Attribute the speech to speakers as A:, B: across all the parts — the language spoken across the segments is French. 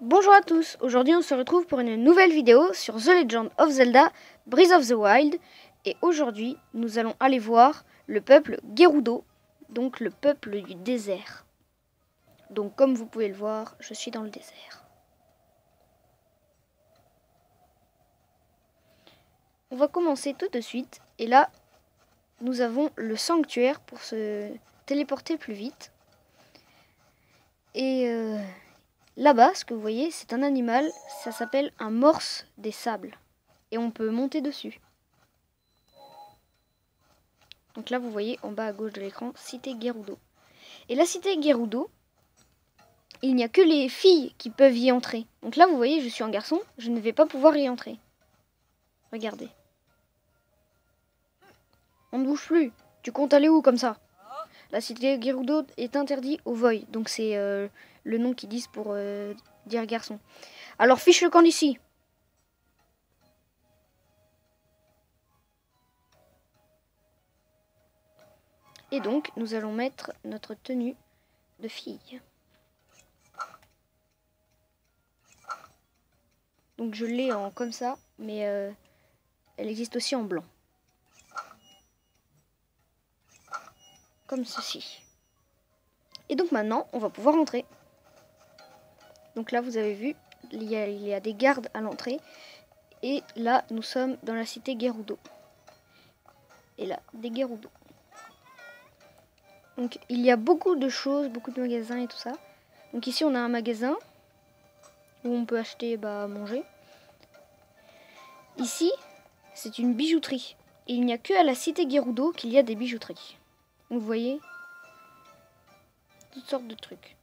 A: Bonjour à tous, aujourd'hui on se retrouve pour une nouvelle vidéo sur The Legend of Zelda Breath of the Wild. Et aujourd'hui nous allons aller voir le peuple Gerudo, donc le peuple du désert. Donc comme vous pouvez le voir, je suis dans le désert. On va commencer tout de suite et là nous avons le sanctuaire pour se téléporter plus vite. Et là-bas, ce que vous voyez, c'est un animal, ça s'appelle un morse des sables. Et on peut monter dessus. Donc là, vous voyez en bas à gauche de l'écran, Cité Gerudo. Et la Cité Gerudo, il n'y a que les filles qui peuvent y entrer. Donc là, vous voyez, je suis un garçon, je ne vais pas pouvoir y entrer. Regardez. On ne bouge plus. Tu comptes aller où comme ça? La Cité Gerudo est interdite aux Void. Donc c'est le nom qu'ils disent pour dire garçon. Alors fiche le camp d'ici. Et donc, nous allons mettre notre tenue de fille. Donc je l'ai en comme ça, mais elle existe aussi en blanc. Comme ceci. Et donc maintenant, on va pouvoir entrer. Donc là, vous avez vu, il y a des gardes à l'entrée. Et là, nous sommes dans la cité Gerudo. Et là, des Gerudo. Donc il y a beaucoup de choses, beaucoup de magasins et tout ça. Donc ici, on a un magasin où on peut acheter à manger. Ici, c'est une bijouterie. Et il n'y a que à la cité Gerudo qu'il y a des bijouteries. Donc vous voyez, toutes sortes de trucs.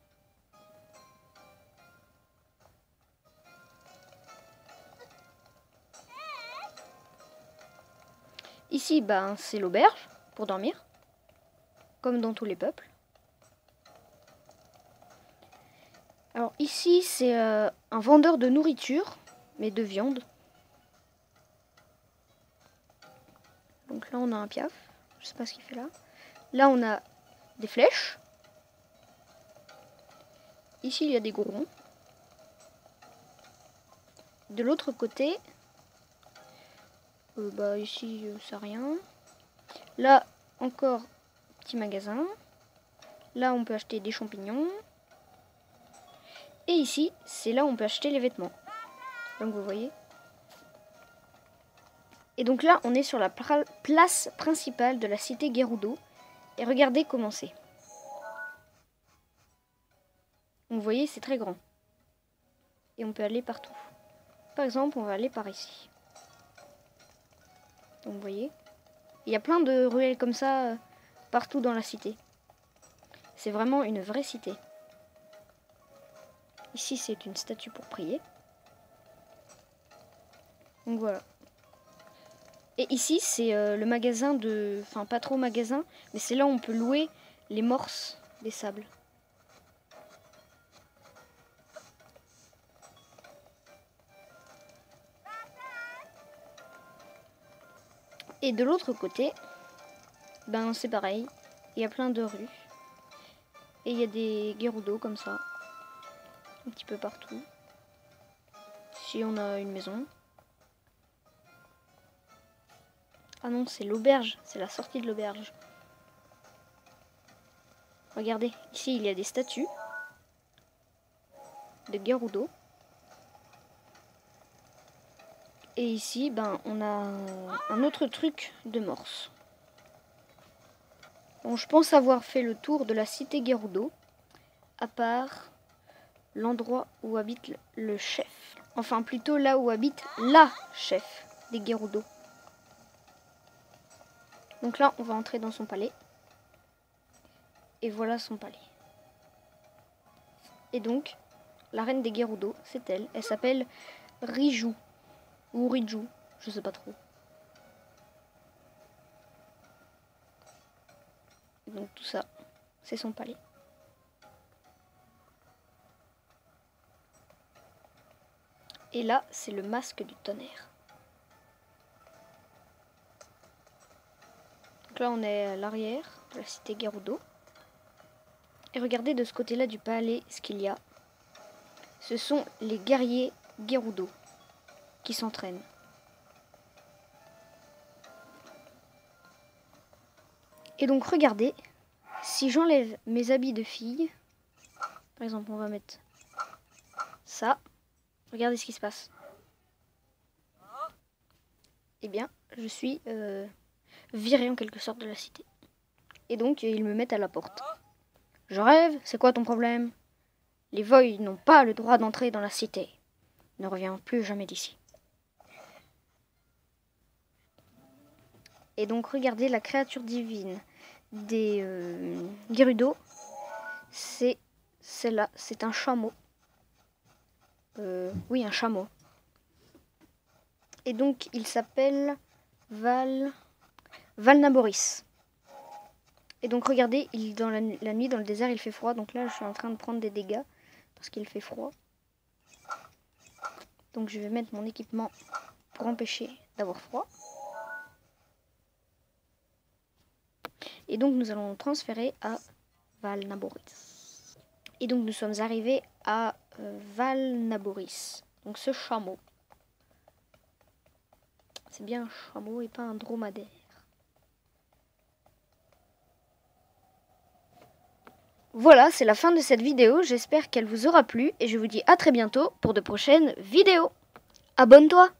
A: Ici, c'est l'auberge pour dormir, comme dans tous les peuples. Alors ici, c'est un vendeur de nourriture, mais de viande. Donc là, on a un piaf. Je sais pas ce qu'il fait là. Là, on a des flèches. Ici, il y a des gourons. De l'autre côté, ici, c'est rien. Là, encore petit magasin. Là, on peut acheter des champignons. Et ici, c'est là où on peut acheter les vêtements. Donc, vous voyez. Et donc là, on est sur la place principale de la cité Gerudo. Et regardez comment c'est. Vous voyez, c'est très grand. Et on peut aller partout. Par exemple, on va aller par ici. Donc vous voyez, il y a plein de ruelles comme ça partout dans la cité. C'est vraiment une vraie cité. Ici, c'est une statue pour prier. Donc voilà. Et ici, c'est le magasin de... Enfin, pas trop magasin, mais c'est là où on peut louer les morses des sables. Et de l'autre côté, c'est pareil. Il y a plein de rues. Et il y a des Gerudo comme ça. Un petit peu partout. Ici, on a une maison. Ah non, c'est l'auberge. C'est la sortie de l'auberge. Regardez, ici, il y a des statues de Gerudo. Et ici, on a un autre truc de morse. Bon, je pense avoir fait le tour de la cité Gerudo, à part l'endroit où habite le chef. Enfin, plutôt là où habite la chef des Gerudo. Donc là, on va entrer dans son palais. Et voilà son palais. Et donc, la reine des Gerudo, c'est elle. Elle s'appelle Riju. Ou Riju, je sais pas trop. Et donc tout ça, c'est son palais. Et là, c'est le masque du tonnerre. Donc là, on est à l'arrière de la cité Gerudo. Et regardez de ce côté-là du palais ce qu'il y a. ce sont les guerriers Gerudo qui s'entraînent. Et donc regardez, si j'enlève mes habits de fille, par exemple on va mettre ça, regardez ce qui se passe. Eh bien, je suis viré en quelque sorte de la cité. Et donc ils me mettent à la porte. Je rêve, c'est quoi ton problème? Les Void n'ont pas le droit d'entrer dans la cité. Ne reviens plus jamais d'ici. Et donc regardez la créature divine des Gerudo. C'est celle-là, c'est un chameau. Oui, un chameau. Et donc il s'appelle Valnaboris. Et donc regardez, dans la nuit dans le désert il fait froid. Donc là je suis en train de prendre des dégâts parce qu'il fait froid. Donc je vais mettre mon équipement pour empêcher d'avoir froid. Et donc nous allons transférer à Valnaboris. Et donc nous sommes arrivés à Valnaboris. Donc ce chameau. C'est bien un chameau et pas un dromadaire. Voilà, c'est la fin de cette vidéo. J'espère qu'elle vous aura plu et je vous dis à très bientôt pour de prochaines vidéos. Abonne-toi!